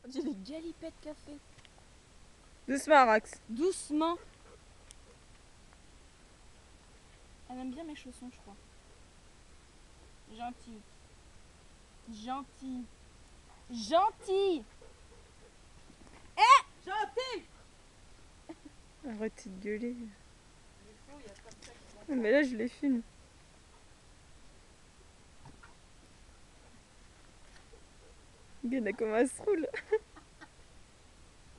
J'ai des galipettes café. Doucement, Rox. Doucement. Elle aime bien mes chaussons, je crois. Gentil. Gentil. Gentil. Gentil. Arrêtez de gueuler. Mais là, je les filme. Regarde comment elle se roule.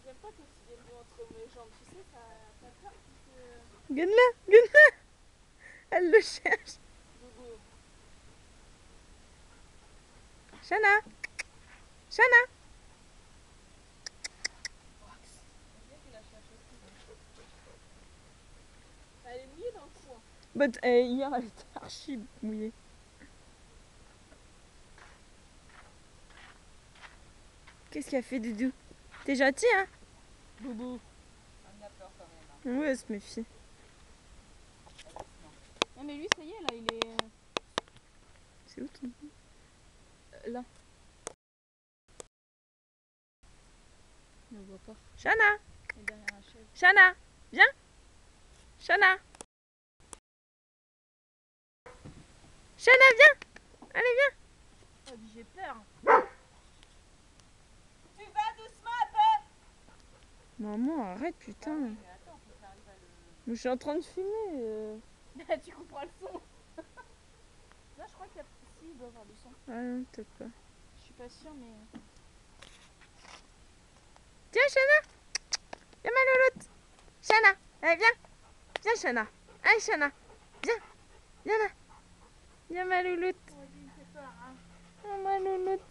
J'aime pas quand tu viens de entre mes jambes, tu sais, t'as peur que... Regarde-la, regarde-la. Elle le cherche. Bobo. Shana. Shana. Elle est mouillée dans le cou. Bah, hier, elle était archi mouillée. Qu'est-ce qu'elle fait, Doudou? T'es gentil, hein? Bobo. On a peur quand même. Oui, elle se méfie. Non mais lui, ça y est, là, il est... C'est où ton... là. On ne voit pas. Shana. Il est derrière la chaise. Shana. Viens. Shana. Shana, viens. Allez, viens. Oh, j'ai peur. Tu vas doucement un peu. Maman, arrête, putain. Mais attends, faut que t'arrives à le... Mais je suis en train de filmer. Tu comprends le son. Là, je crois qu'il y a... Si, il doit y avoir du son. Ah non, peut-être pas. Je suis pas sûre, mais... Tiens, Shana. Viens, ma louloute. Shana. Allez, viens. Viens, Shana. Allez, Shana. Viens. Viens là. Viens, ma louloute. Oh, il me fait peur, hein. Oh, ma louloute.